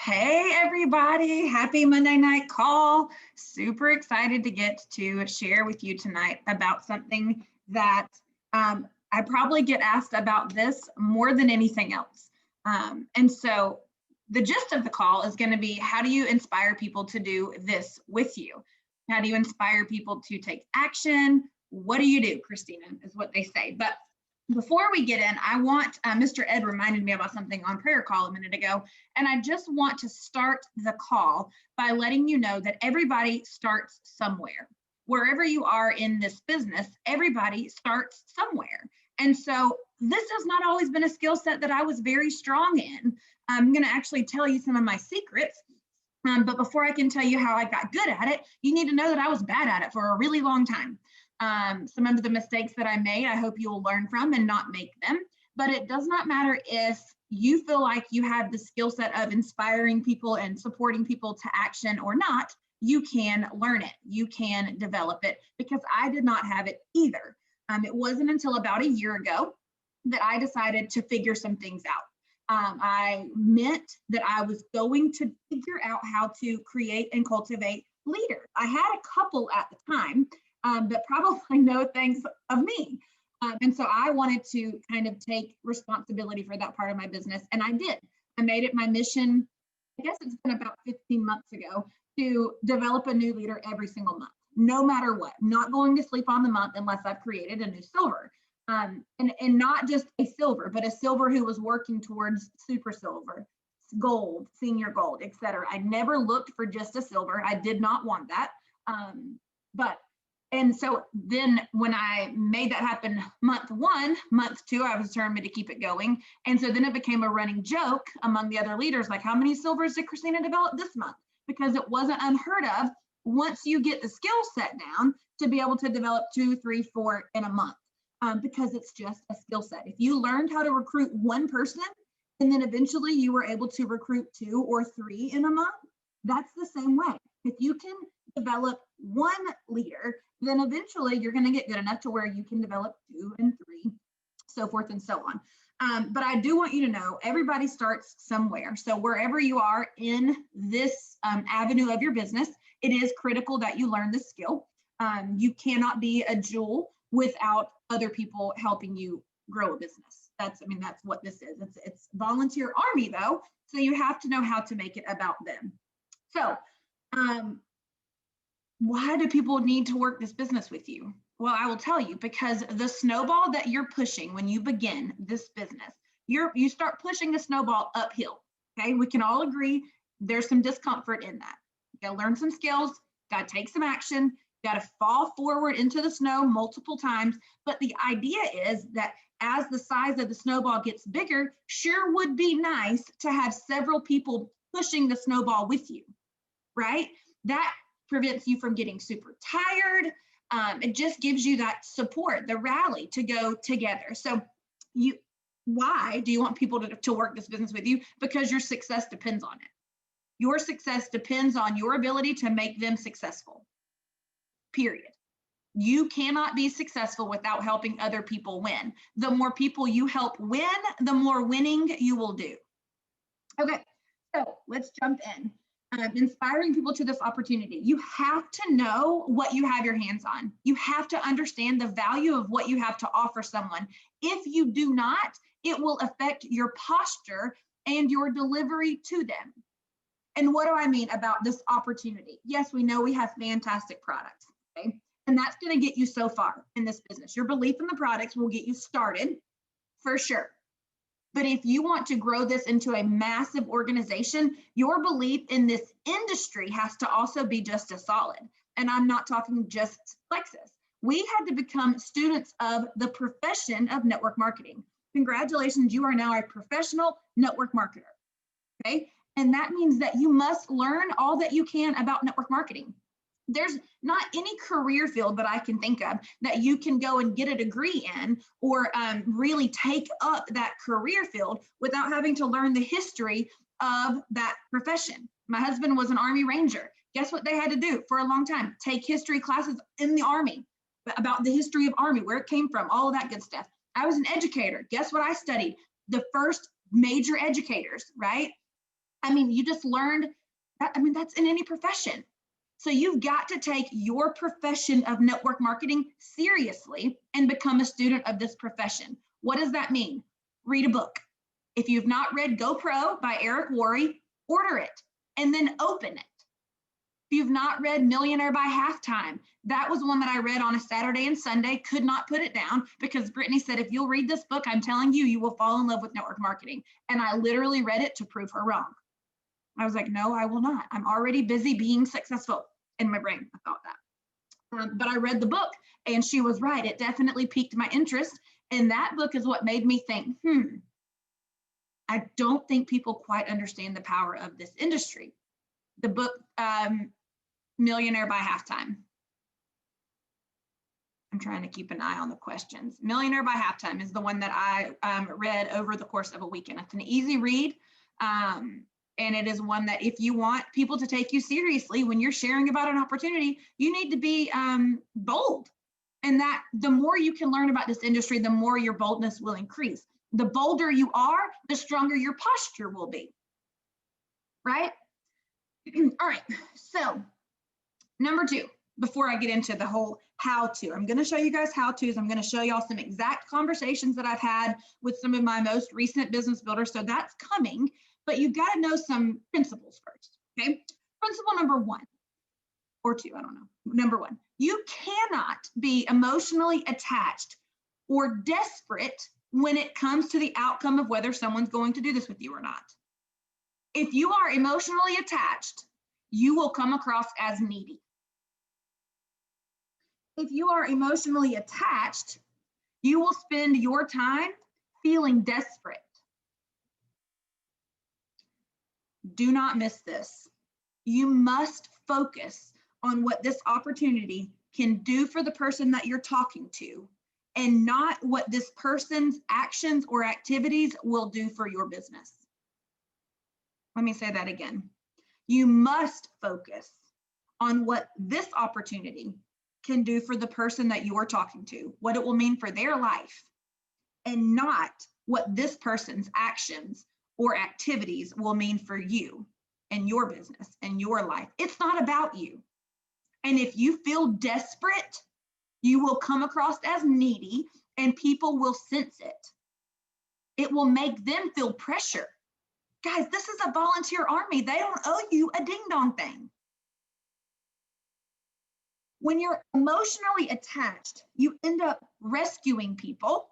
Hey everybody, happy Monday night call. Super excited to get to share with you tonight about something that I probably get asked about this more than anything else. And so the gist of the call is going to be, how do you inspire people to do this with you? How do you inspire people to take action? What do you do, Christina, is what they say. But before we get in, I want, Mr. Ed reminded me about something on prayer call a minute ago, and I just want to start the call by letting you know that everybody starts somewhere. Wherever you are in this business, everybody starts somewhere. And so this has not always been a skill set that I was very strong in. I'm going to actually tell you some of my secrets. But before I can tell you how I got good at it, you need to know that I was bad at it for a really long time. Some of the mistakes that I made, I hope you will learn from and not make them. But it does not matter if you feel like you have the skill set of inspiring people and supporting people to action or not. You can learn it. You can develop it, because I did not have it either. It wasn't until about a year ago that I decided to figure some things out. I meant that I was going to figure out how to create and cultivate leaders. I had a couple at the time that probably know things of me. And so I wanted to kind of take responsibility for that part of my business. And I did. I made it my mission, I guess it's been about 15 months ago, to develop a new leader every single month, no matter what. Not going to sleep on the month unless I've created a new silver. And not just a silver, but a silver who was working towards super silver, gold, senior gold, etc. I never looked for just a silver. I did not want that. And so then when I made that happen month one, month two, I was determined to keep it going. And so then it became a running joke among the other leaders, like, how many silvers did Christina develop this month? Because it wasn't unheard of once you get the skill set down to be able to develop 2, 3, 4 in a month, because it's just a skill set. If you learned how to recruit one person and then eventually you were able to recruit 2 or 3 in a month, that's the same way. If you can develop one leader, then eventually you're going to get good enough to where you can develop 2 and 3, so forth and so on. But I do want you to know everybody starts somewhere. So wherever you are in this avenue of your business, it is critical that you learn this skill. You cannot be a jewel without other people helping you grow a business. That's what this is. It's volunteer army though, so you have to know how to make it about them. So why do people need to work this business with you? Well, I will tell you, because the snowball that you're pushing when you begin this business, you start pushing the snowball uphill. Okay, we can all agree there's some discomfort in that. You gotta learn some skills, gotta take some action, gotta fall forward into the snow multiple times. But the idea is that as the size of the snowball gets bigger, sure would be nice to have several people pushing the snowball with you, right? That prevents you from getting super tired. It just gives you that support, the rally to go together. So why do you want people to work this business with you? Because your success depends on it. Your success depends on your ability to make them successful, period. You cannot be successful without helping other people win. The more people you help win, the more winning you will do. Okay, so let's jump in. Inspiring people to this opportunity. You have to know what you have your hands on. You have to understand the value of what you have to offer someone. If you do not, it will affect your posture and your delivery to them. And what do I mean about this opportunity? Yes, we know we have fantastic products, okay? And that's going to get you so far in this business. Your belief in the products will get you started for sure. But if you want to grow this into a massive organization, your belief in this industry has to also be just as solid. And I'm not talking just Plexus. We had to become students of the profession of network marketing. Congratulations, you are now a professional network marketer, okay? And that means that you must learn all that you can about network marketing. There's not any career field that I can think of that you can go and get a degree in or really take up that career field without having to learn the history of that profession. My husband was an Army Ranger. Guess what they had to do for a long time? Take history classes in the Army about the history of Army, where it came from, all of that good stuff. I was an educator. Guess what I studied? The first major educators, right? I mean, you just learned that. I mean, that's in any profession. So you've got to take your profession of network marketing seriously and become a student of this profession. What does that mean? Read a book. If you've not read GoPro by Eric Worre, order it and then open it. If you've not read Millionaire by Halftime, that was one that I read on a Saturday and Sunday, could not put it down because Brittany said, if you'll read this book, I'm telling you, you will fall in love with network marketing. And I literally read it to prove her wrong. I was like, no, I will not. I'm already busy being successful. In my brain, I thought that. But I read the book and she was right. It definitely piqued my interest. And that book is what made me think, I don't think people quite understand the power of this industry. The book, Millionaire by Halftime. I'm trying to keep an eye on the questions. Millionaire by Halftime is the one that I read over the course of a weekend. It's an easy read. And it is one that if you want people to take you seriously when you're sharing about an opportunity, you need to be bold. And that the more you can learn about this industry, the more your boldness will increase. The bolder you are, the stronger your posture will be. Right? All right. So number 2, before I get into the whole how-to, I'm going to show you guys how-tos. I'm going to show y'all some exact conversations that I've had with some of my most recent business builders. So that's coming. But you've got to know some principles first, okay? Principle number 1 or 2, I don't know. Number 1, you cannot be emotionally attached or desperate when it comes to the outcome of whether someone's going to do this with you or not. If you are emotionally attached, you will come across as needy. If you are emotionally attached, you will spend your time feeling desperate. Do not miss this. You must focus on what this opportunity can do for the person that you're talking to and not what this person's actions or activities will do for your business. Let me say that again. You must focus on what this opportunity can do for the person that you're talking to, what it will mean for their life, and not what this person's actions or activities will mean for you and your business and your life. It's not about you. And if you feel desperate, you will come across as needy and people will sense it. It will make them feel pressure. Guys, this is a volunteer army. They don't owe you a ding-dong thing. When you're emotionally attached, you end up rescuing people,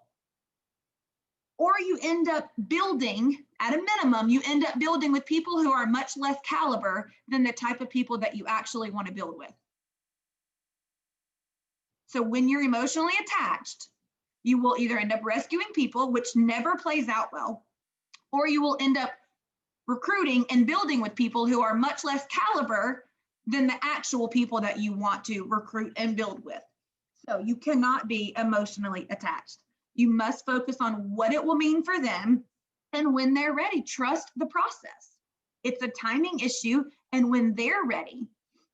or you end up building, at a minimum, you end up building with people who are much less caliber than the type of people that you actually want to build with. So when you're emotionally attached, you will either end up rescuing people, which never plays out well, or you will end up recruiting and building with people who are much less caliber than the actual people that you want to recruit and build with. So you cannot be emotionally attached. You must focus on what it will mean for them, and when they're ready, trust the process. It's a timing issue, and when they're ready,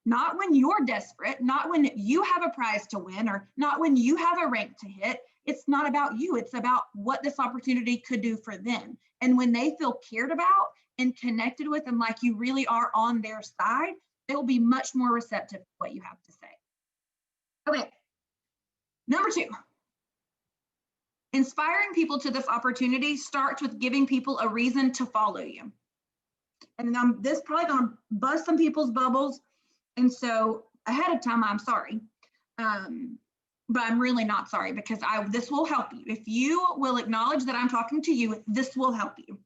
not when you're desperate, not when you have a prize to win, or not when you have a rank to hit. It's not about you. It's about what this opportunity could do for them. And when they feel cared about and connected with and like you really are on their side, they'll be much more receptive to what you have to say. Okay, number 2. Inspiring people to this opportunity starts with giving people a reason to follow you. And this is probably going to bust some people's bubbles. And so ahead of time, I'm sorry. But I'm really not sorry, because this will help you. If you will acknowledge that I'm talking to you, this will help you.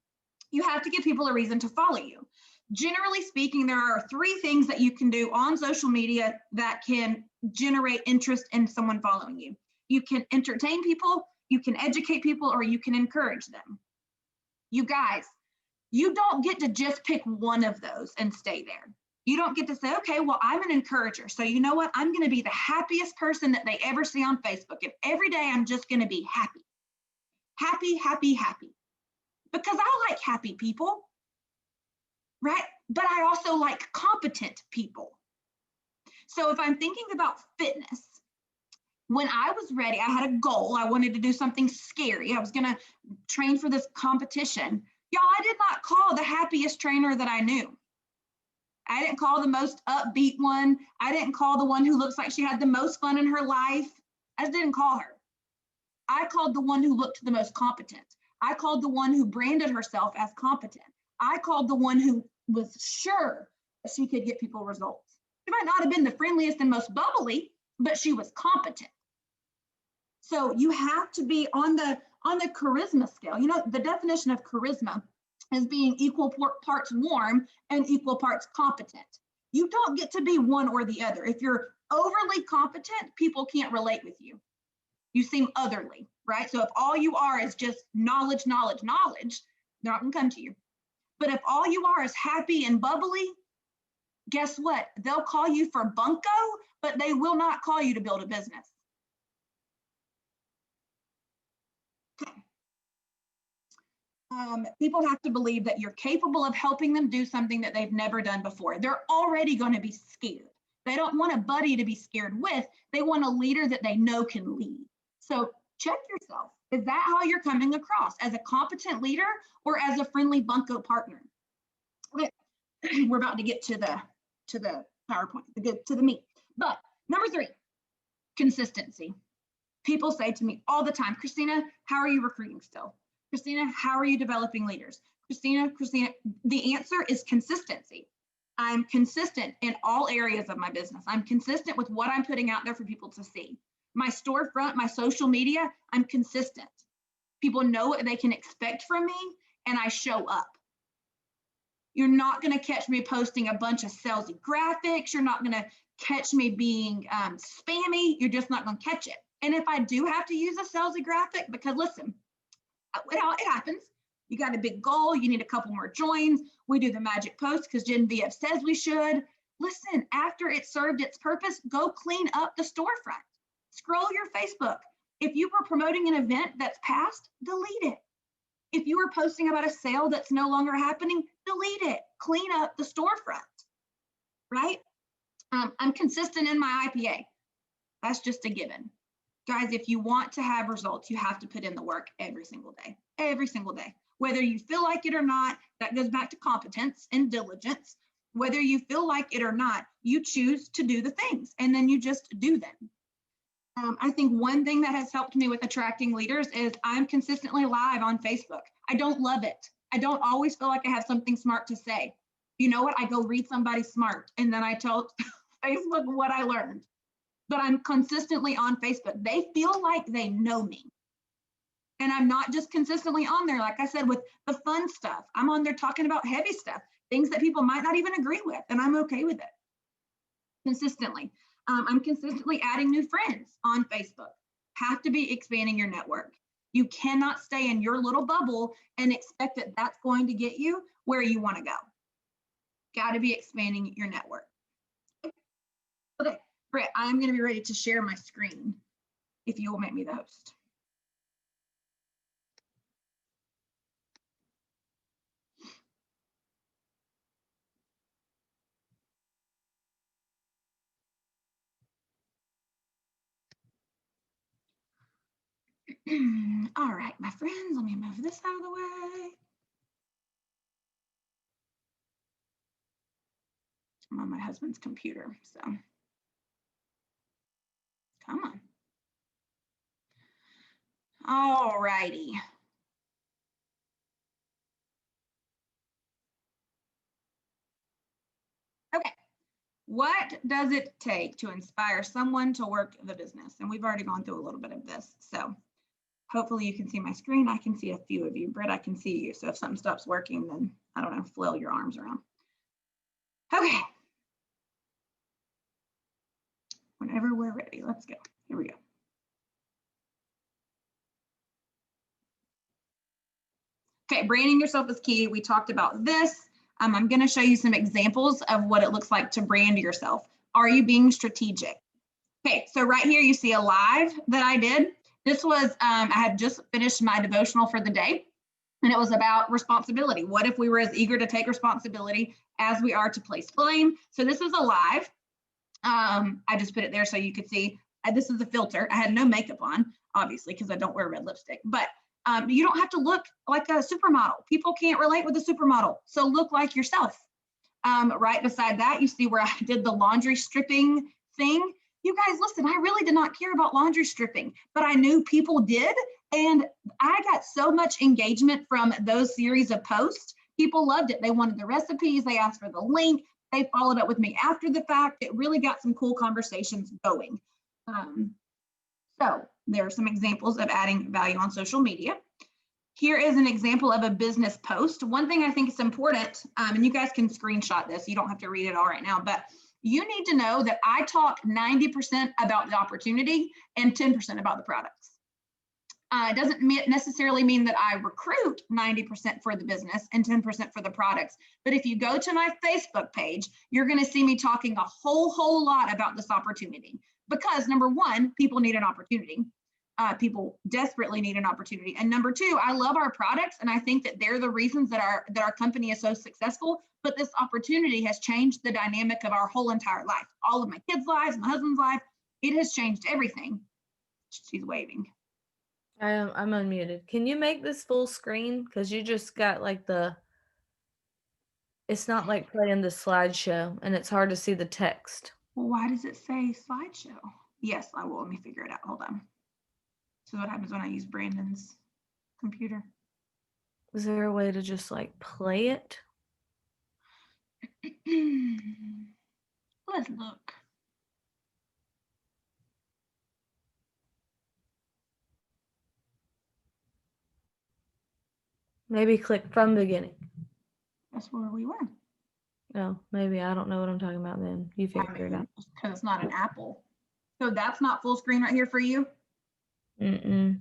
You have to give people a reason to follow you. Generally speaking, there are 3 things that you can do on social media that can generate interest in someone following you. You can entertain people, you can educate people, or you can encourage them. You guys, you don't get to just pick one of those and stay there. You don't get to say, okay, well, I'm an encourager. So you know what? I'm going to be the happiest person that they ever see on Facebook. And every day I'm just going to be happy. Happy, happy, happy. Because I like happy people, right? But I also like competent people. So if I'm thinking about fitness, when I was ready, I had a goal. I wanted to do something scary. I was going to train for this competition. Y'all, I did not call the happiest trainer that I knew. I didn't call the most upbeat one. I didn't call the one who looks like she had the most fun in her life. I just didn't call her. I called the one who looked the most competent. I called the one who branded herself as competent. I called the one who was sure that she could get people results. She might not have been the friendliest and most bubbly, but she was competent. So you have to be on the charisma scale. You know, the definition of charisma is being equal parts warm and equal parts competent. You don't get to be one or the other. If you're overly competent, people can't relate with you. You seem otherly, right? So if all you are is just knowledge, knowledge, knowledge, they're not gonna come to you. But if all you are is happy and bubbly, guess what? They'll call you for bunco, but they will not call you to build a business. Okay. People have to believe that you're capable of helping them do something that they've never done before. They're already going to be scared. They don't want a buddy to be scared with. They want a leader that they know can lead. So check yourself. Is that how you're coming across? As a competent leader or as a friendly bunco partner? Okay. We're about to get to the PowerPoint, to the meat. But number 3, consistency. People say to me all the time, Christina, how are you recruiting still? Christina, how are you developing leaders? Christina, the answer is consistency. I'm consistent in all areas of my business. I'm consistent with what I'm putting out there for people to see. My storefront, my social media, I'm consistent. People know what they can expect from me, and I show up. You're not going to catch me posting a bunch of salesy graphics. You're not going to catch me being spammy. You're just not going to catch it. And if I do have to use a salesy graphic, because listen, it happens. You got a big goal. You need a couple more joins. We do the magic post because Genevieve says we should. Listen, after it served its purpose, go clean up the storefront. Scroll your Facebook. If you were promoting an event that's past, delete it. If you were posting about a sale that's no longer happening, delete it. Clean up the storefront, right? I'm consistent in my IPA. That's just a given. Guys, if you want to have results, you have to put in the work every single day, whether you feel like it or not. That goes back to competence and diligence. Whether you feel like it or not, you choose to do the things and then you just do them. I think one thing that has helped me with attracting leaders is I'm consistently live on Facebook. I don't love it. I don't always feel like I have something smart to say. You know what? I go read somebody smart and then I tell Facebook what I learned. But I'm consistently on Facebook. They feel like they know me. And I'm not just consistently on there, like I said, with the fun stuff. I'm on there talking about heavy stuff, things that people might not even agree with, and I'm okay with it. Consistently. I'm consistently adding new friends on Facebook. Have to be expanding your network. You cannot stay in your little bubble and expect that that's going to get you where you want to go. Got to be expanding your network. Okay. Brett, I'm going to be ready to share my screen if you will make me the host. All right, my friends, let me move this out of the way. I'm on my husband's computer, so come on. All righty. Okay, what does it take to inspire someone to work the business? And we've already gone through a little bit of this, so hopefully you can see my screen. I can see a few of you. Britt, I can see you. So if something stops working, then I don't know, flail your arms around. Okay. Whenever we're ready, let's go. Here we go. Okay, branding yourself is key. We talked about this. I'm going to show you some examples of what it looks like to brand yourself. Are you being strategic? Okay, so right here you see a live that I did. This was, I had just finished my devotional for the day, and it was about responsibility. What if we were as eager to take responsibility as we are to place blame? So this is a live. I just put it there so you could see. This is a filter. I had no makeup on, obviously, because I don't wear red lipstick, but You don't have to look like a supermodel. People can't relate with a supermodel, so look like yourself. Right beside that, you see where I did the laundry stripping thing. You guys, listen, I really did not care about laundry stripping, but I knew people did. And I got so much engagement from those series of posts. People loved it. They wanted the recipes. They asked for the link. They followed up with me after the fact. It really got some cool conversations going. So there are some examples of adding value on social media. Here is an example of a business post. One thing I think is important, and you guys can screenshot this, you don't have to read it all right now, but you need to know that I talk 90% about the opportunity and 10% about the products. It doesn't necessarily mean that I recruit 90% for the business and 10% for the products. But if you go to my Facebook page, you're going to see me talking a whole lot about this opportunity. Because number one, people need an opportunity. People desperately need an opportunity. And number two, I love our products, and I think that they're the reasons that our company is so successful. But this opportunity has changed the dynamic of our whole entire life. All of my kids' lives, my husband's life, it has changed everything. She's waving. I'm unmuted. Can you make this full screen? Because you just got like it's not like playing the slideshow, and it's hard to see the text. Well, why does it say slideshow? Yes, I will. Let me figure it out. Hold on. So what happens when I use Brandon's computer? Is there a way to just like play it? Let's look. Maybe click from beginning. That's where we were. No, maybe I don't know what I'm talking about then. You figure it out. Because it's not an Apple. So that's not full screen right here for you? Mm-mm.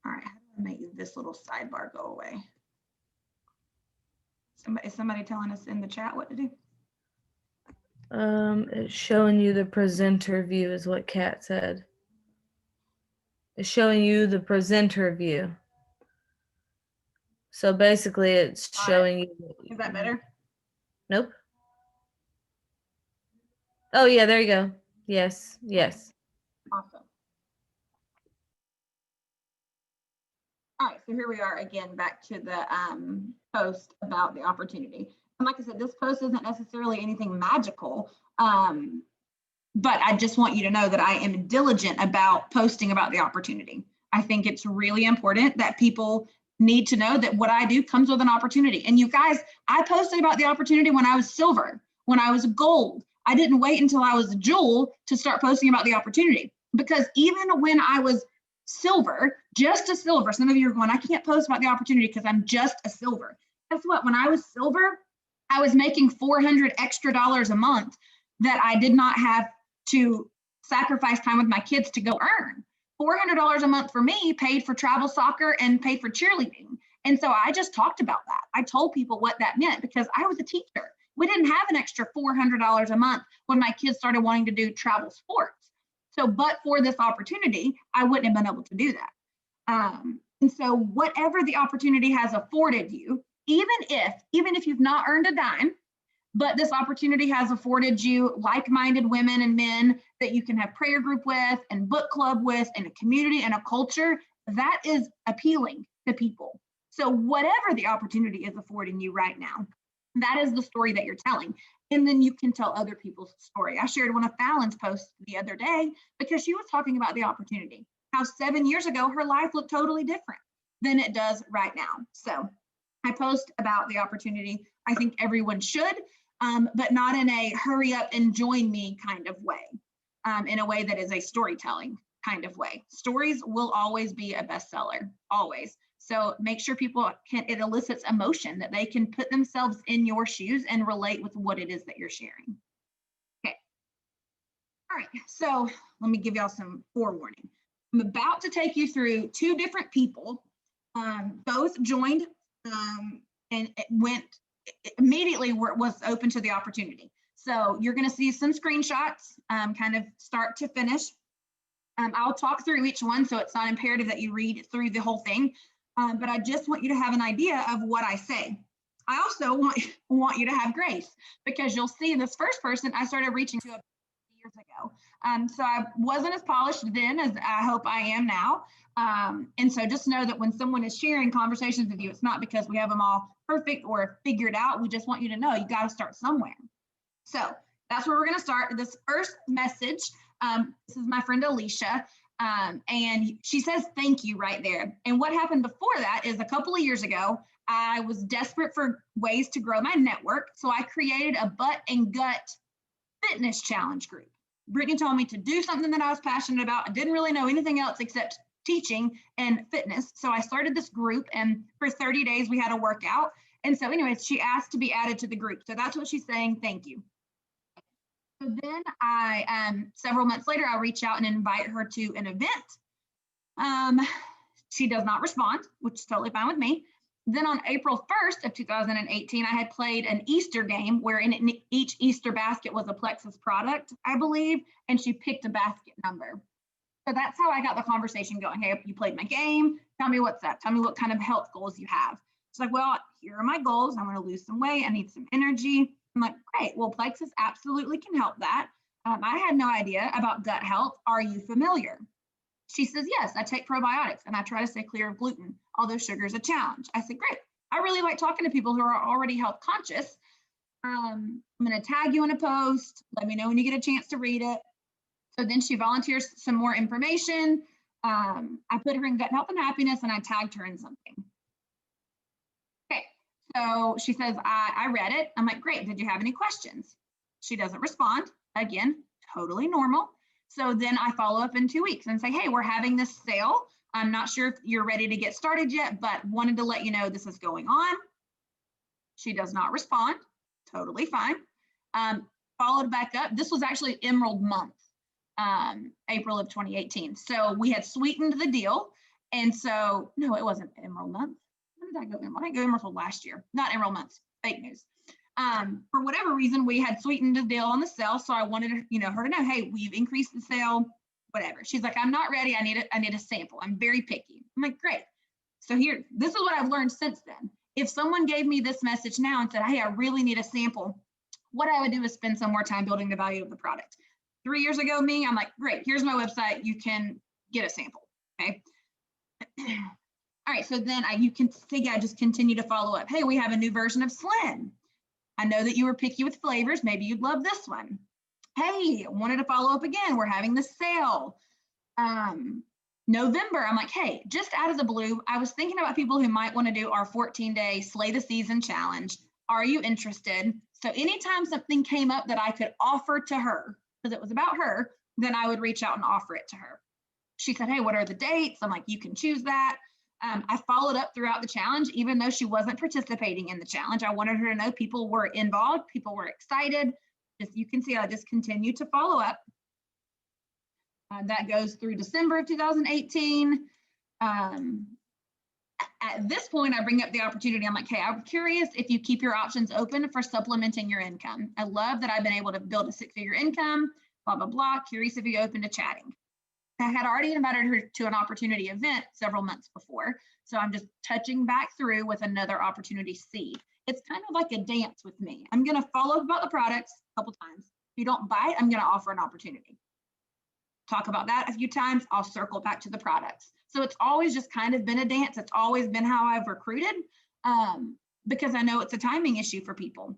All right, how do I make this little sidebar go away? Is somebody telling us in the chat what to do? It's showing you the presenter view is what Kat said. It's showing you the presenter view. So basically it's showing you. Is that better? Nope. Oh yeah, there you go. Yes. Awesome. All right, so here we are again, back to the post about the opportunity. And like I said, this post isn't necessarily anything magical, but I just want you to know that I am diligent about posting about the opportunity. I think it's really important that people need to know that what I do comes with an opportunity. And you guys, I posted about the opportunity when I was silver, when I was gold. I didn't wait until I was a jewel to start posting about the opportunity, because even when I was silver, just a silver, some of you are going, I can't post about the opportunity because I'm just a silver. Guess what? When I was silver, I was making $400 extra a month that I did not have to sacrifice time with my kids to go earn. $400 a month for me paid for travel soccer and paid for cheerleading. And so I just talked about that. I told people what that meant because I was a teacher. We didn't have an extra $400 a month when my kids started wanting to do travel sports. So, but for this opportunity, I wouldn't have been able to do that. And so whatever the opportunity has afforded you, even if you've not earned a dime, but this opportunity has afforded you like-minded women and men that you can have prayer group with and book club with and a community and a culture, that is appealing to people. So whatever the opportunity is affording you right now, that is the story that you're telling. And then you can tell other people's story. I shared one of Fallon's posts the other day because she was talking about the opportunity, how 7 years ago, her life looked totally different than it does right now. So I post about the opportunity. I think everyone should, but not in a hurry up and join me kind of way, in a way that is a storytelling kind of way. Stories will always be a bestseller, always. So make sure people it elicits emotion, that they can put themselves in your shoes and relate with what it is that you're sharing. Okay. All right, so let me give y'all some forewarning. I'm about to take you through two different people, both joined and it went immediately where it was open to the opportunity. So you're going to see some screenshots, kind of start to finish. I'll talk through each one, so it's not imperative that you read through the whole thing. But I just want you to have an idea of what I say. I also want you to have grace, because you'll see this first person, I started reaching to a years ago. So I wasn't as polished then as I hope I am now. And so just know that when someone is sharing conversations with you, it's not because we have them all perfect or figured out. We just want you to know you got to start somewhere. So that's where we're going to start. This first message, this is my friend Alicia, and she says thank you right there. And what happened before that is a couple of years ago, I was desperate for ways to grow my network. So I created a butt and gut fitness challenge group. Brittany told me to do something that I was passionate about. I didn't really know anything else except teaching and fitness. So I started this group, and for 30 days we had a workout. And so anyways, she asked to be added to the group. So that's what she's saying, thank you. So then several months later, I reach out and invite her to an event. She does not respond, which is totally fine with me. Then on April 1st of 2018, I had played an Easter game where in each Easter basket was a Plexus product, I believe, and she picked a basket number. So that's how I got the conversation going. Hey, you played my game. Tell me what's up. Tell me what kind of health goals you have. She's like, well, here are my goals. I want to lose some weight. I need some energy. I'm like, great. Well, Plexus absolutely can help that. I had no idea about gut health. Are you familiar? She says, yes, I take probiotics and I try to stay clear of gluten, although sugar is a challenge. I said, great. I really like talking to people who are already health conscious. I'm going to tag you in a post. Let me know when you get a chance to read it. So then she volunteers some more information. I put her in gut health and happiness, and I tagged her in something. Okay, so she says, I read it. I'm like, great. Did you have any questions? She doesn't respond. Again, totally normal. So then I follow up in 2 weeks and say, hey, we're having this sale. I'm not sure if you're ready to get started yet, but wanted to let you know this is going on. She does not respond. Totally fine. Followed back up. This was actually Emerald month, April of 2018. So we had sweetened the deal. And so, no, it wasn't Emerald month. When did I go Emerald? I didn't go Emerald last year. Not Emerald months. Fake news. For whatever reason, we had sweetened the deal on the sale. So I wanted her to know, hey, we've increased the sale, whatever. She's like, I'm not ready. I need a sample. I'm very picky. I'm like, great. So here, this is what I've learned since then. If someone gave me this message now and said, hey, I really need a sample, what I would do is spend some more time building the value of the product. 3 years ago, I'm like, great, here's my website. You can get a sample, okay? All right, so then you can see I just continue to follow up. Hey, we have a new version of Slim. I know that you were picky with flavors. Maybe you'd love this one. Hey, wanted to follow up again. We're having the sale. November, I'm like, hey, just out of the blue, I was thinking about people who might want to do our 14-day Slay the Season challenge. Are you interested? So anytime something came up that I could offer to her, because it was about her, then I would reach out and offer it to her. She said, hey, what are the dates? I'm like, you can choose that. I followed up throughout the challenge, even though she wasn't participating in the challenge. I wanted her to know people were involved, people were excited. You can see I just continue to follow up. That goes through December of 2018. At this point, I bring up the opportunity. I'm like, hey, I'm curious if you keep your options open for supplementing your income. I love that I've been able to build a 6-figure income, blah, blah, blah. Curious if you're open to chatting. I had already invited her to an opportunity event several months before. So I'm just touching back through with another opportunity seed. It's kind of like a dance with me. I'm going to follow up about the products a couple times. If you don't buy it, I'm going to offer an opportunity. Talk about that a few times. I'll circle back to the products. So it's always just kind of been a dance. It's always been how I've recruited because I know it's a timing issue for people.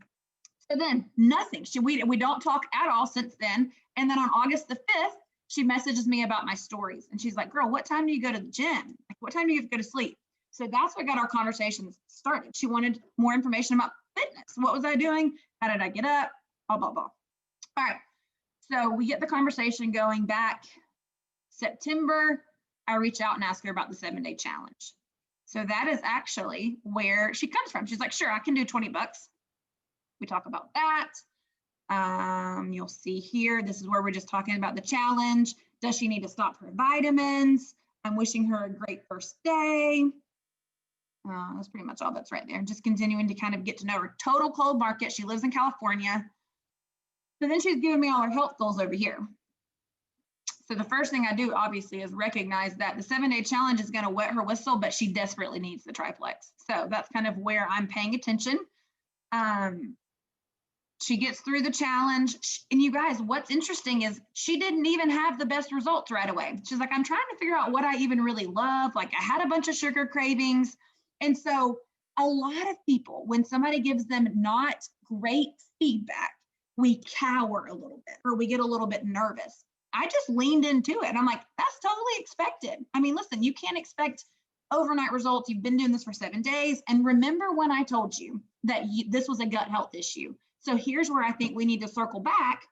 So then nothing. We don't talk at all since then. And then on August the 5th, she messages me about my stories. And she's like, girl, what time do you go to the gym? Like, what time do you go to sleep? So that's what got our conversations started. She wanted more information about fitness. What was I doing? How did I get up? Blah, blah, blah. All right. So we get the conversation going back September. I reach out and ask her about the 7-day challenge. So that is actually where she comes from. She's like, sure, I can do 20 bucks. We talk about that. You'll see here, this is where we're just talking about the challenge. Does she need to stop her vitamins? I'm wishing her a great first day. That's pretty much all that's right there. Just continuing to kind of get to know her. Total cold market. She lives in California. So then she's giving me all her health goals over here. So the first thing I do, obviously, is recognize that the 7-day challenge is going to wet her whistle, but she desperately needs the triplex. So that's kind of where I'm paying attention. She gets through the challenge. And you guys, what's interesting is she didn't even have the best results right away. She's like, I'm trying to figure out what I even really love. Like, I had a bunch of sugar cravings. And so a lot of people, when somebody gives them not great feedback, we cower a little bit or we get a little bit nervous. I just leaned into it. And I'm like, that's totally expected. I mean, listen, you can't expect overnight results. You've been doing this for 7 days. And remember when I told you that this was a gut health issue. So here's where I think we need to circle back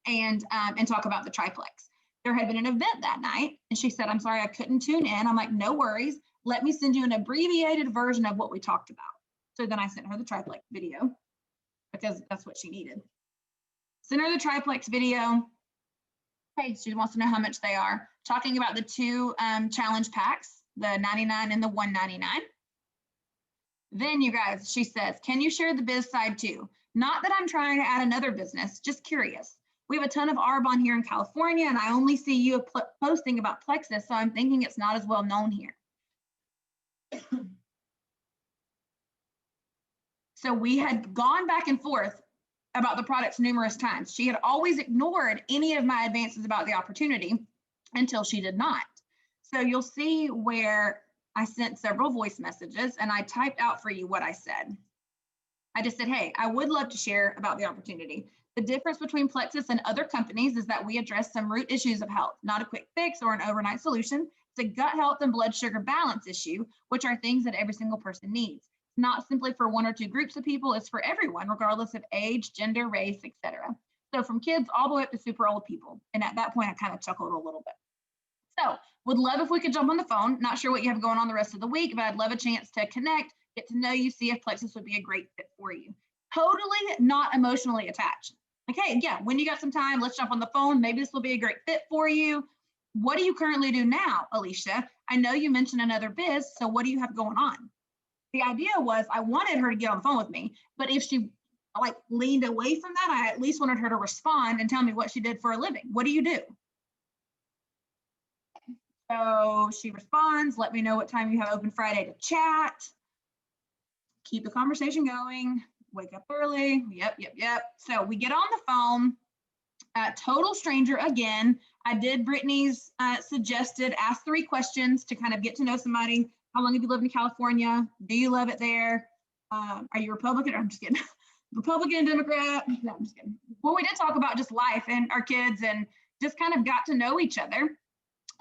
and talk about the triplex. There had been an event that night, and she said, I'm sorry, I couldn't tune in. I'm like, no worries. Let me send you an abbreviated version of what we talked about. So then I sent her the triplex video because that's what she needed. Sent her the triplex video. Hey, she wants to know how much they are. Talking about the 2 challenge packs, the 99 and the 199. Then you guys, she says, can you share the biz side too? Not that I'm trying to add another business, just curious. We have a ton of Arbonne here in California, and I only see you posting about Plexus, so I'm thinking it's not as well known here. So we had gone back and forth about the products numerous times. She had always ignored any of my advances about the opportunity until she did not. So you'll see where I sent several voice messages, and I typed out for you what I said. I just said, hey, I would love to share about the opportunity. The difference between Plexus and other companies is that we address some root issues of health, not a quick fix or an overnight solution. It's a gut health and blood sugar balance issue, which are things that every single person needs. It's not simply for 1 or 2 groups of people, it's for everyone, regardless of age, gender, race, etc. So from kids all the way up to super old people. And at that point, I kind of chuckled a little bit. So would love if we could jump on the phone. Not sure what you have going on the rest of the week, but I'd love a chance to connect, get to know you, see if Plexus would be a great fit for you. Totally not emotionally attached. Okay, yeah, when you got some time, let's jump on the phone. Maybe this will be a great fit for you. What do you currently do now, Alicia? I know you mentioned another biz, so what do you have going on? The idea was I wanted her to get on the phone with me, but if she like leaned away from that, I at least wanted her to respond and tell me what she did for a living. What do you do? So she responds, let me know what time you have open Friday to chat. Keep the conversation going. Wake up early. Yep. So we get on the phone. Total stranger again. I did Brittany's suggested ask 3 questions to kind of get to know somebody. How long have you lived in California? Do you love it there? Are you Republican? I'm just kidding. Republican, Democrat? No, I'm just kidding. Well, we did talk about just life and our kids and just kind of got to know each other.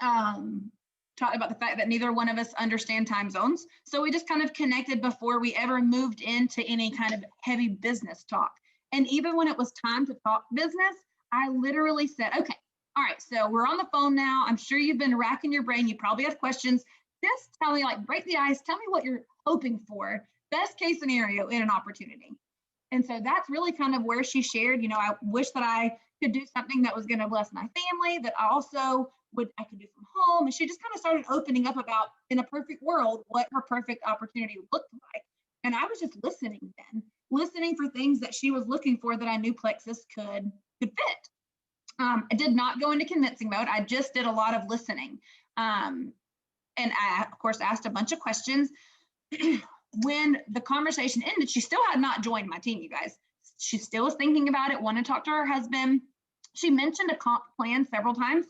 Talked about the fact that neither one of us understand time zones. So we just kind of connected before we ever moved into any kind of heavy business talk. And even when it was time to talk business, I literally said, okay, all right, so we're on the phone now. I'm sure you've been racking your brain. You probably have questions. Just tell me, like, break the ice. Tell me what you're hoping for. Best case scenario in an opportunity. And so that's really kind of where she shared, you know, I wish that I could do something that was going to bless my family, that I also I could do from home. And she just kind of started opening up about, in a perfect world, what her perfect opportunity would look like. And I was just listening for things that she was looking for that I knew Plexus could fit. I did not go into convincing mode. I just did a lot of listening. And I, of course, asked a bunch of questions. When the conversation ended, she still had not joined my team, you guys. She still was thinking about it, wanted to talk to her husband. She mentioned a comp plan several times.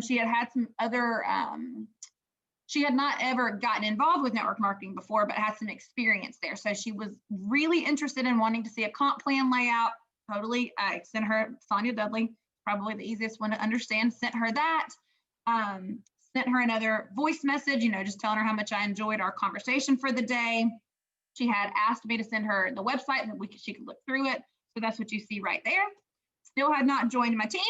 She had some other, she had not ever gotten involved with network marketing before, but had some experience there. So she was really interested in wanting to see a comp plan layout. Totally, I sent her Sonia Dudley, probably the easiest one to understand, sent her that. Sent her another voice message, you know, just telling her how much I enjoyed our conversation for the day. She had asked me to send her the website and she could look through it. So that's what you see right there. Still had not joined my team.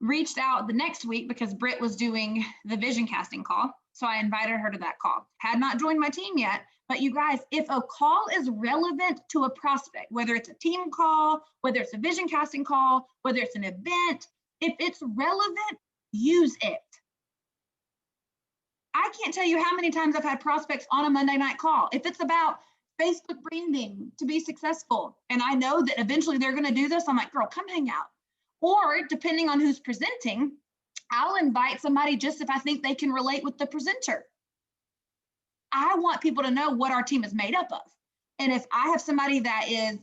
Reached out the next week because Britt was doing the vision casting call. So I invited her to that call. Had not joined my team yet, but you guys, if a call is relevant to a prospect, whether it's a team call, whether it's a vision casting call, whether it's an event, if it's relevant, use it. I can't tell you how many times I've had prospects on a Monday night call. If it's about Facebook branding to be successful, and I know that eventually they're going to do this, I'm like, girl, come hang out. Or depending on who's presenting, I'll invite somebody just if I think they can relate with the presenter. I want people to know what our team is made up of. And if I have somebody that is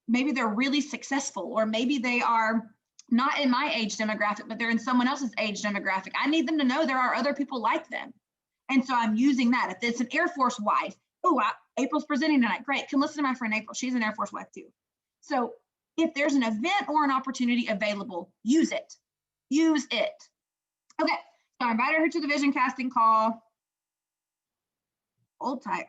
maybe they're really successful, or maybe they are not in my age demographic, but they're in someone else's age demographic. I need them to know there are other people like them. And so I'm using that. If it's an Air Force wife, oh, April's presenting tonight. Great. Come listen to my friend April. She's an Air Force wife too. So if there's an event or an opportunity available, use it. Use it. Okay. So I invited her to the vision casting call. Hold tight.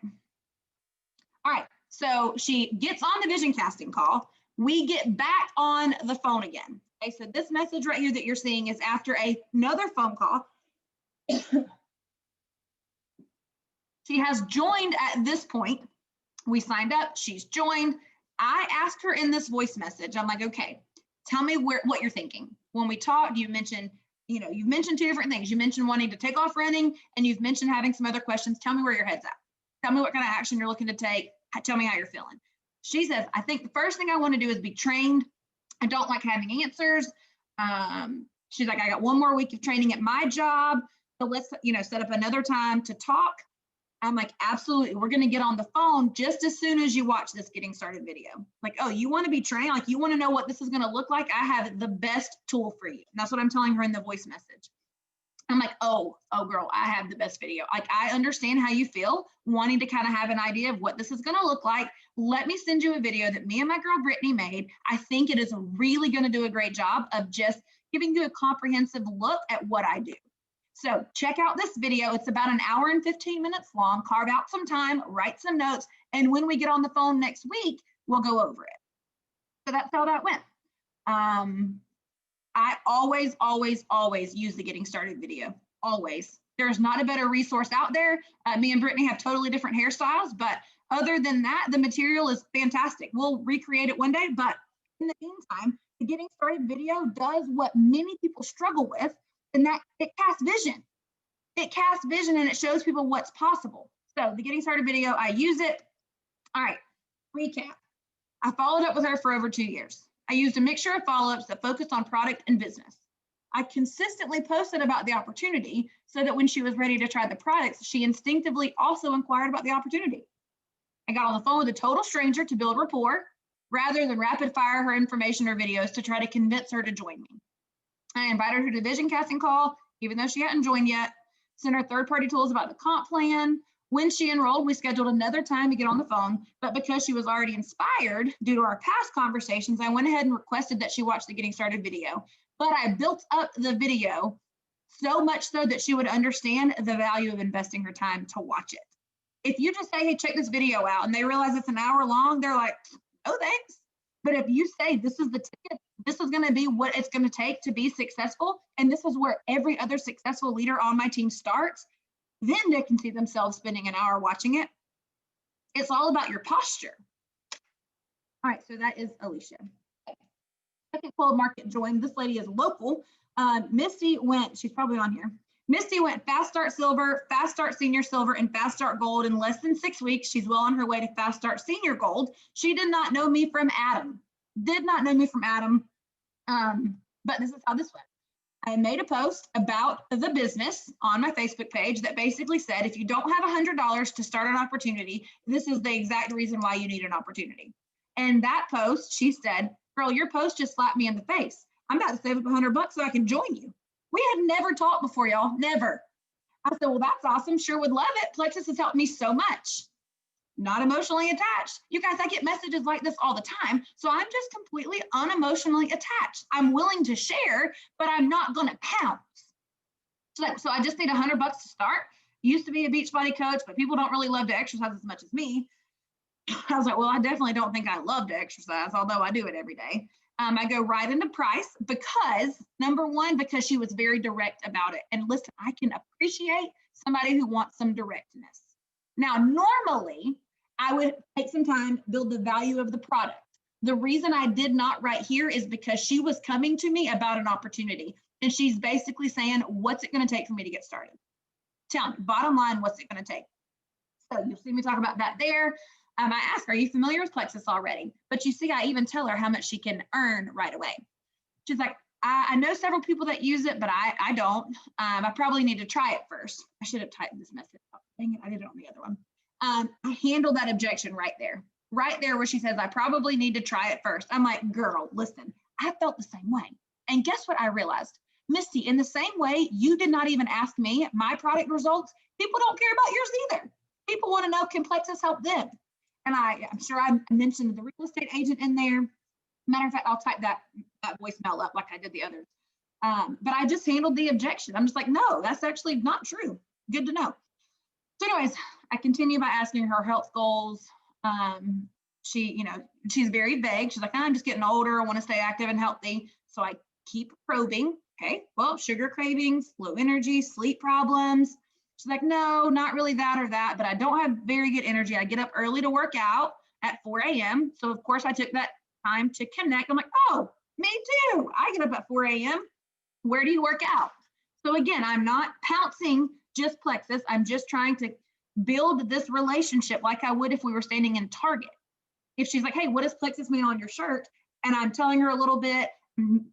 All right. So she gets on the vision casting call. We get back on the phone again. Okay. So this message right here that you're seeing is after another phone call. She has joined at this point. We signed up, she's joined. I asked her in this voice message, I'm like, okay, tell me what you're thinking. When we talked, you mentioned, you've mentioned two different things. You mentioned wanting to take off running, and you've mentioned having some other questions. Tell me where your head's at. Tell me what kind of action you're looking to take. Tell me how you're feeling. She says, I think the first thing I want to do is be trained. I don't like having answers. She's like, I got one more week of training at my job. So let's, set up another time to talk. I'm like, absolutely. We're going to get on the phone just as soon as you watch this getting started video. Like, oh, you want to be trained? Like, you want to know what this is going to look like? I have the best tool for you. And that's what I'm telling her in the voice message. I'm like, oh, girl, I have the best video. Like, I understand how you feel, wanting to kind of have an idea of what this is going to look like. Let me send you a video that me and my girl Brittany made. I think it is really going to do a great job of just giving you a comprehensive look at what I do. So check out this video. It's about an hour and 15 minutes long. Carve out some time, write some notes, and when we get on the phone next week, we'll go over it. So that's how that went. I always use the getting started video, always. There's not a better resource out there. Me and Brittany have totally different hairstyles, but other than that, the material is fantastic. We'll recreate it one day, but in the meantime, the getting started video does what many people struggle with, and that it casts vision. It casts vision and it shows people what's possible. So the getting started video, I use it. All right, recap. I followed up with her for over 2 years. I used a mixture of follow-ups that focused on product and business. I consistently posted about the opportunity so that when she was ready to try the products, she instinctively also inquired about the opportunity. I got on the phone with a total stranger to build rapport rather than rapid fire her information or videos to try to convince her to join me. I invited her to the vision casting call, even though she hadn't joined yet, sent her third-party tools about the comp plan. When she enrolled, we scheduled another time to get on the phone, but because she was already inspired due to our past conversations, I went ahead and requested that she watch the getting started video. But I built up the video so much so that she would understand the value of investing her time to watch it. If you just say, hey, check this video out, and they realize it's an hour long, they're like, oh, thanks. But if you say, this is the ticket, this is going to be what it's going to take to be successful, and this is where every other successful leader on my team starts, then they can see themselves spending an hour watching it. It's all about your posture. All right, so that is Alicia. Second cold market join. This lady is local. Misty went, she's probably on here. Misty went Fast Start Silver, Fast Start Senior Silver, and Fast Start Gold in less than 6 weeks. She's well on her way to Fast Start Senior Gold. She did not know me from Adam. Did not know me from Adam. But this is how this went. I made a post about the business on my Facebook page that basically said, if you don't have $100 to start an opportunity, this is the exact reason why you need an opportunity. And that post, she said, girl, your post just slapped me in the face. I'm about to save up $100 so I can join you. We had never talked before, y'all, never. I said, well, that's awesome. Sure would love it. Plexus has helped me so much. Not emotionally attached. You guys, I get messages like this all the time. So I'm just completely unemotionally attached. I'm willing to share, but I'm not going to pounce. So I just need $100 to start. Used to be a Beachbody coach, but people don't really love to exercise as much as me. I was like, well, I definitely don't think I love to exercise, although I do it every day. I go right into price because, number one, because she was very direct about it. And listen, I can appreciate somebody who wants some directness. Now, normally, I would take some time, build the value of the product. The reason I did not right here is because she was coming to me about an opportunity. And she's basically saying, what's it going to take for me to get started? Tell me, bottom line, what's it going to take? So you'll see me talk about that there. I asked her, are you familiar with Plexus already? But you see, I even tell her how much she can earn right away. She's like, I know several people that use it, but I don't. I probably need to try it first. I should have typed this message. Dang it, I did it on the other one. I handled that objection right there. right there where she says, I probably need to try it first. I'm like, girl, listen, I felt the same way. And guess what I realized? Misty, in the same way, you did not even ask me my product results. People don't care about yours either. People want to know, can Plexus help them? And I'm sure I mentioned the real estate agent in there. Matter of fact, I'll type that voicemail up like I did the others. But I just handled the objection. I'm just like, no, that's actually not true. Good to know. So anyways, I continue by asking her health goals. She's very vague. She's like, I'm just getting older. I want to stay active and healthy. So I keep probing. Okay, well, sugar cravings, low energy, sleep problems. She's like, no, not really that or that, but I don't have very good energy. I get up early to work out at 4 a.m. So of course I took that time to connect. I'm like, oh, me too. I get up at 4 a.m. Where do you work out? So again, I'm not pouncing just Plexus. I'm just trying to build this relationship like I would if we were standing in Target. If she's like, hey, what does Plexus mean on your shirt? And I'm telling her a little bit,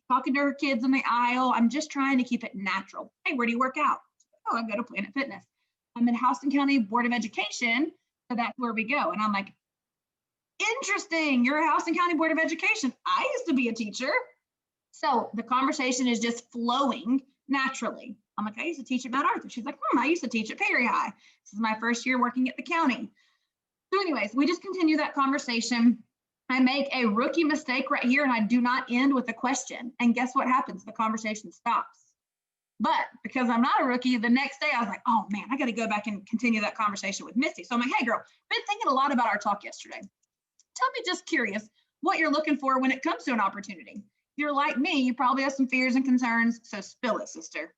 talking to her kids in the aisle. I'm just trying to keep it natural. Hey, where do you work out? Oh, I go to Planet Fitness. I'm in Houston County Board of Education. So that's where we go. And I'm like, interesting. You're a Houston County Board of Education. I used to be a teacher. So the conversation is just flowing naturally. I'm like, I used to teach at Mount Arthur. She's like, I used to teach at Perry High. This is my first year working at the county. So anyways, we just continue that conversation. I make a rookie mistake right here and I do not end with a question. And guess what happens? The conversation stops. But because I'm not a rookie, the next day I was like, oh man, I got to go back and continue that conversation with Misty. So I'm like, hey girl, been thinking a lot about our talk yesterday. Tell me, just curious, what you're looking for when it comes to an opportunity. If you're like me, you probably have some fears and concerns. So spill it, sister.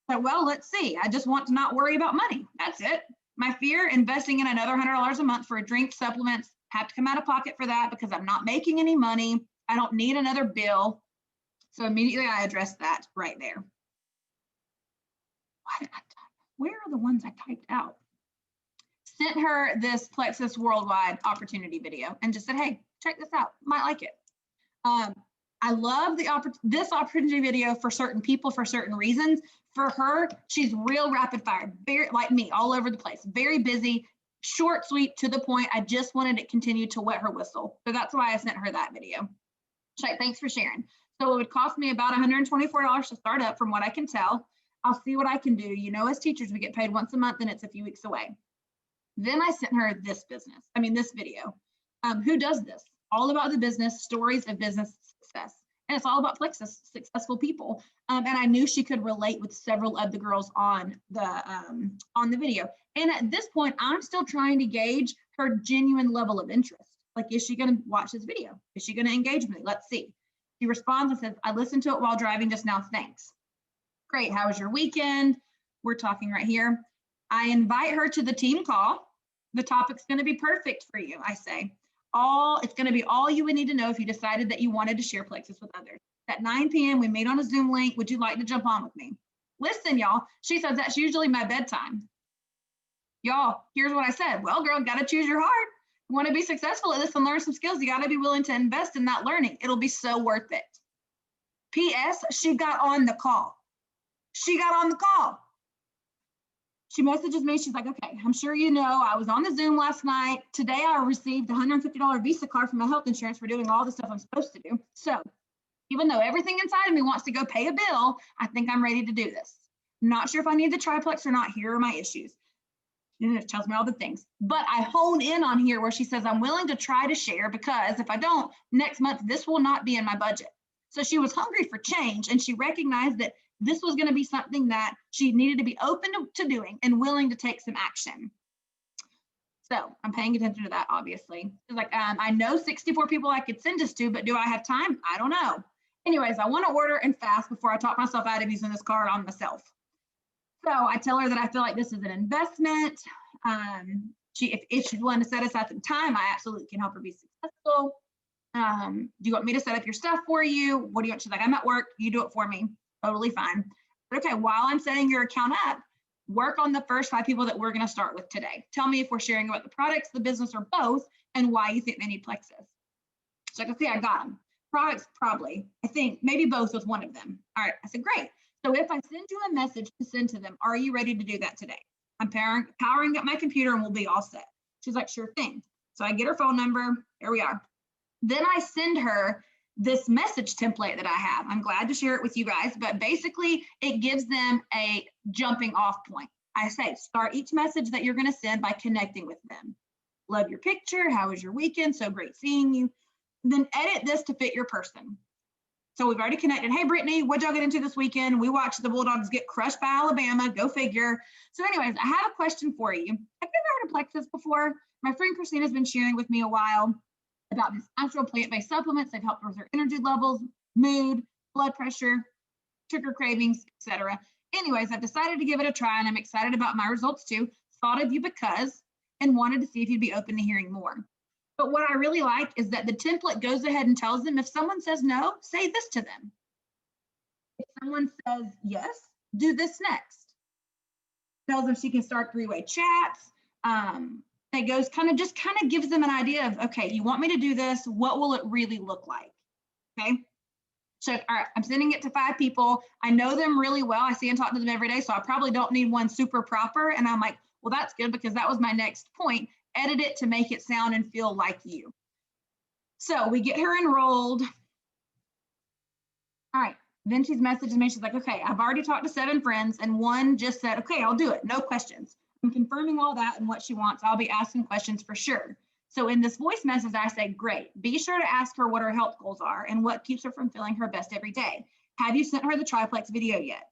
So, well, let's see. I just want to not worry about money. That's it. My fear, investing in another $100 a month for a drink, supplements, have to come out of pocket for that because I'm not making any money. I don't need another bill. So immediately I addressed that right there. Why did I type? Where are the ones I typed out? Sent her this Plexus Worldwide opportunity video and just said, hey, check this out. Might like it. I love this opportunity video for certain people for certain reasons. For her, she's real rapid fire, very like me, all over the place, very busy, short, sweet, to the point. I just wanted to continue to wet her whistle. So that's why I sent her that video. She's like, thanks for sharing. So it would cost me about $124 to start up from what I can tell. I'll see what I can do. You know, as teachers, we get paid once a month and it's a few weeks away. Then I sent her this video. Who does this? All about the business, stories of business success. And it's all about Plexus, successful people. And I knew she could relate with several of the girls on the video. And at this point, I'm still trying to gauge her genuine level of interest. Like, is she going to watch this video? Is she going to engage with me? Let's see. She responds and says, I listened to it while driving just now. Thanks. Great. How was your weekend? We're talking right here. I invite her to the team call. The topic's going to be perfect for you, I say. It's going to be all you would need to know if you decided that you wanted to share Plexus with others. At 9 p.m., we meet on a Zoom link. Would you like to jump on with me? Listen, y'all, she says that's usually my bedtime. Y'all, here's what I said. Well, girl, got to choose your heart. You want to be successful at this and learn some skills, you got to be willing to invest in that learning. It'll be so worth it. P.S., she got on the call. She messages me. She's like, okay, I'm sure you know, I was on the Zoom last night. Today, I received a $150 Visa card from my health insurance for doing all the stuff I'm supposed to do. So even though everything inside of me wants to go pay a bill, I think I'm ready to do this. Not sure if I need the triplex or not. Here are my issues. It tells me all the things. But I hone in on here where she says, I'm willing to try to share because if I don't, next month, this will not be in my budget. So she was hungry for change and she recognized that this was going to be something that she needed to be open to doing and willing to take some action. So I'm paying attention to that, obviously. She's like, I know 64 people I could send this to, but do I have time? I don't know. Anyways, I want to order and fast before I talk myself out of using this card on myself. So I tell her that I feel like this is an investment. If she's willing to set aside some time, I absolutely can help her be successful. Do you want me to set up your stuff for you? What do you want? She's like, I'm at work. You do it for me. Totally fine. But okay, while I'm setting your account up, work on the first 5 people that we're going to start with today. Tell me if we're sharing about the products, the business, or both, and why you think they need Plexus. So I can see I got them. Products, probably. I think maybe both with one of them. All right. I said, great. So if I send you a message to send to them, are you ready to do that today? I'm powering up my computer and we'll be all set. She's like, sure thing. So I get her phone number. There we are. Then I send her this message template that I have. I'm glad to share it with you guys, but basically it gives them a jumping off point. I say, start each message that you're going to send by connecting with them. Love your picture. How was your weekend? So great seeing you. Then edit this to fit your person. So we've already connected. Hey, Brittany, what'd y'all get into this weekend? We watched the Bulldogs get crushed by Alabama. Go figure. So anyways, I have a question for you. Have you ever heard of Plexus before? My friend Christina's been sharing with me a while about these natural plant-based supplements. They've helped with their energy levels, mood, blood pressure, sugar cravings, etc. Anyways, I've decided to give it a try, and I'm excited about my results too. Thought of you and wanted to see if you'd be open to hearing more. But what I really like is that the template goes ahead and tells them if someone says no, say this to them. If someone says yes, do this next. Tells them she can start three-way chats. It goes kind of gives them an idea of, okay, you want me to do this, what will it really look like? Okay. So, all right, I'm sending it to 5 people. I know them really well. I see and talk to them every day, so I probably don't need one super proper. And I'm like, well, that's good because that was my next point. Edit it to make it sound and feel like you. So we get her enrolled. All right, then she's messaging me. She's like, okay, I've already talked to 7 friends and 1 just said, okay, I'll do it. No questions. I'm confirming all that and what she wants. I'll be asking questions for sure. So in this voice message, I say, great. Be sure to ask her what her health goals are and what keeps her from feeling her best every day. Have you sent her the triplex video yet?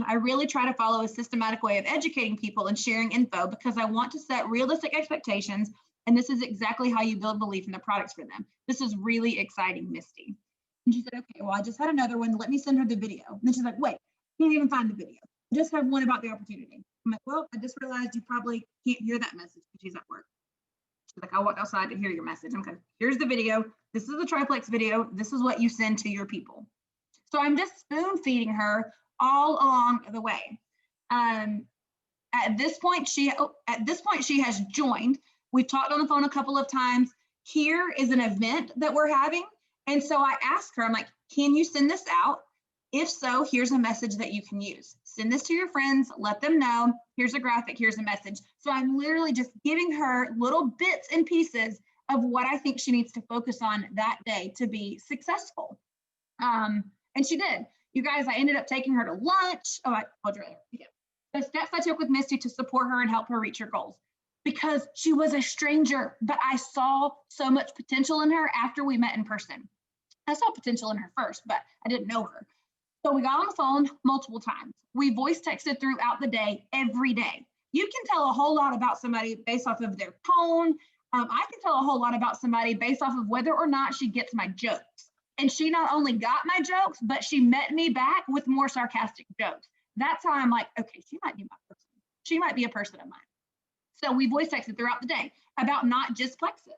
I really try to follow a systematic way of educating people and sharing info because I want to set realistic expectations. And this is exactly how you build belief in the products for them. This is really exciting, Misty. And she said, okay, well, I just had another one. Let me send her the video. And then she's like, wait, I can't even find the video. I just have one about the opportunity. I'm like, well, I just realized you probably can't hear that message because she's at work. She's like, I walked outside to hear your message. I'm like, here's the video. This is the triplex video. This is what you send to your people. So I'm just spoon feeding her all along the way. At this point, she has joined. We've talked on the phone a couple of times. Here is an event that we're having. And so I asked her, I'm like, can you send this out? If so, here's a message that you can use. Send this to your friends, let them know. Here's a graphic, here's a message. So I'm literally just giving her little bits and pieces of what I think she needs to focus on that day to be successful. And she did. You guys, I ended up taking her to lunch. Oh, I told you earlier. Yeah. The steps I took with Misty to support her and help her reach her goals. Because she was a stranger, but I saw so much potential in her after we met in person. I saw potential in her first, but I didn't know her. So we got on the phone multiple times. We voice texted throughout the day, every day. You can tell a whole lot about somebody based off of their tone. I can tell a whole lot about somebody based off of whether or not she gets my jokes. And she not only got my jokes, but she met me back with more sarcastic jokes. That's how I'm like, okay, she might be my person. She might be a person of mine. So we voice texted throughout the day about not just Plexus.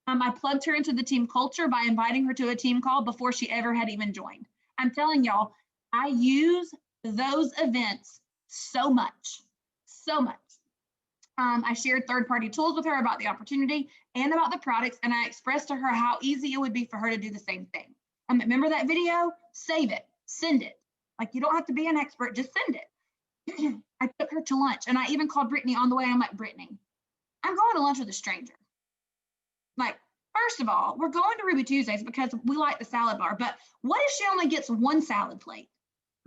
I plugged her into the team culture by inviting her to a team call before she ever had even joined. I'm telling y'all, I use those events so much, so much. I shared third-party tools with her about the opportunity and about the products, and I expressed to her how easy it would be for her to do the same thing. Remember that video? Save it, send it. Like, you don't have to be an expert, just send it. I took her to lunch, and I even called Brittany on the way. I'm like, Brittany, I'm going to lunch with a stranger. Like, first of all, we're going to Ruby Tuesdays because we like the salad bar, but what if she only gets 1 salad plate?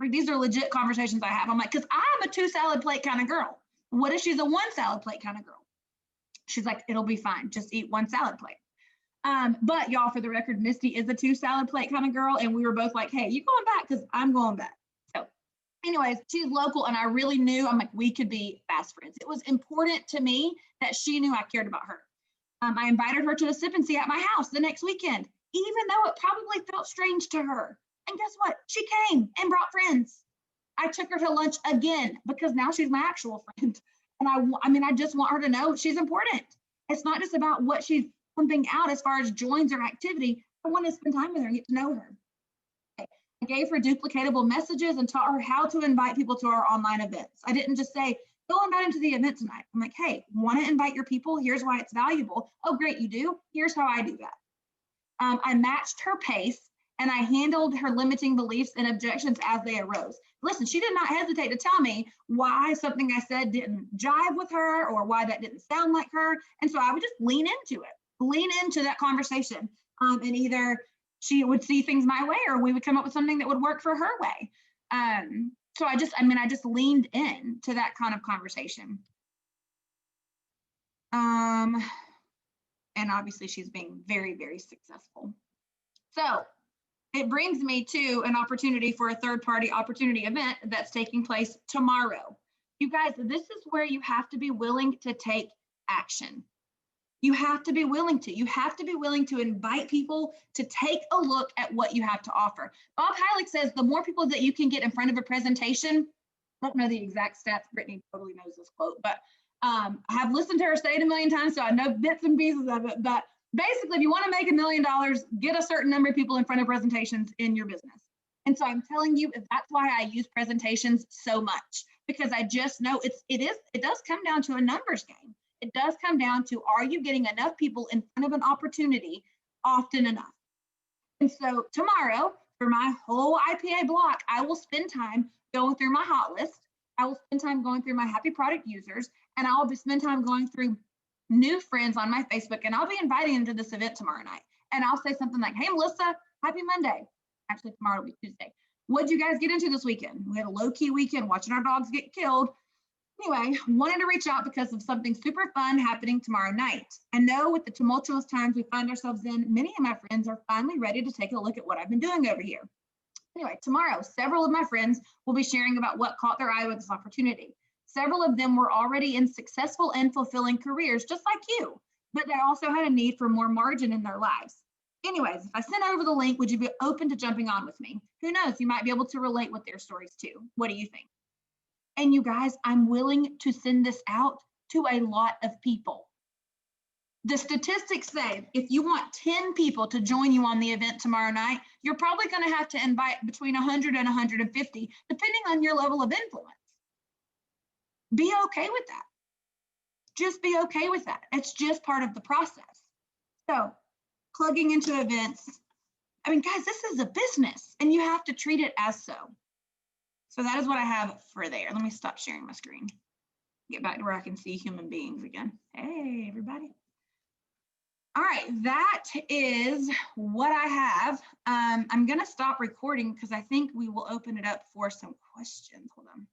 Like, these are legit conversations I have. I'm like, because I'm a 2 salad plate kind of girl. What if she's a 1 salad plate kind of girl? She's like, it'll be fine. Just eat 1 salad plate. But y'all, for the record, Misty is a 2 salad plate kind of girl. And we were both like, hey, you going back? Because I'm going back. So anyways, she's local. And I really knew, I'm like, we could be fast friends. It was important to me that she knew I cared about her. I invited her to a sip and see at my house the next weekend, even though it probably felt strange to her. And guess what? She came and brought friends. I took her to lunch again because now she's my actual friend. And I just want her to know she's important. It's not just about what she's pumping out as far as joins or activity. I want to spend time with her and get to know her. I gave her duplicatable messages and taught her how to invite people to our online events. I didn't just say, go invite them to the event tonight. I'm like, hey, want to invite your people? Here's why it's valuable. Oh, great, you do? Here's how I do that. I matched her pace and I handled her limiting beliefs and objections as they arose. Listen, she did not hesitate to tell me why something I said didn't jive with her or why that didn't sound like her. And so I would just lean into it. lean into that conversation. And either she would see things my way or we would come up with something that would work for her way. So I just leaned in to that kind of conversation. And obviously she's being very, very successful. So it brings me to an opportunity for a third-party opportunity event that's taking place tomorrow. You guys, this is where you have to be willing to take action. You have to be willing to. You have to be willing to invite people to take a look at what you have to offer. Bob Heilig says the more people that you can get in front of a presentation, I don't know the exact stats, Brittany totally knows this quote, but I have listened to her say it a million times, so I know bits and pieces of it. But basically, if you want to make $1 million, get a certain number of people in front of presentations in your business. And so I'm telling you, that's why I use presentations so much, because I just know it does come down to a numbers game. It does come down to, are you getting enough people in front of an opportunity often enough? And so tomorrow, for my whole IPA block, I will spend time going through my hot list. I will spend time going through my happy product users, and I'll spend time going through new friends on my Facebook, and I'll be inviting them to this event tomorrow night. And I'll say something like, hey, Melissa, happy Monday. Actually, tomorrow will be Tuesday. What'd you guys get into this weekend? We had a low-key weekend watching our dogs get killed. Anyway, wanted to reach out because of something super fun happening tomorrow night. I know with the tumultuous times we find ourselves in, many of my friends are finally ready to take a look at what I've been doing over here. Anyway, tomorrow, several of my friends will be sharing about what caught their eye with this opportunity. Several of them were already in successful and fulfilling careers, just like you, but they also had a need for more margin in their lives. Anyways, if I sent over the link, would you be open to jumping on with me? Who knows, you might be able to relate with their stories too. What do you think? And you guys, I'm willing to send this out to a lot of people. The statistics say if you want 10 people to join you on the event tomorrow night, you're probably going to have to invite between 100 and 150, depending on your level of influence. Be okay with that. Just be okay with that. It's just part of the process. So, plugging into events. I mean, guys, this is a business and you have to treat it as so. So that is what I have for there. Let me stop sharing my screen. Get back to where I can see human beings again. Hey, everybody. All right, that is what I have. I'm going to stop recording because I think we will open it up for some questions. Hold on.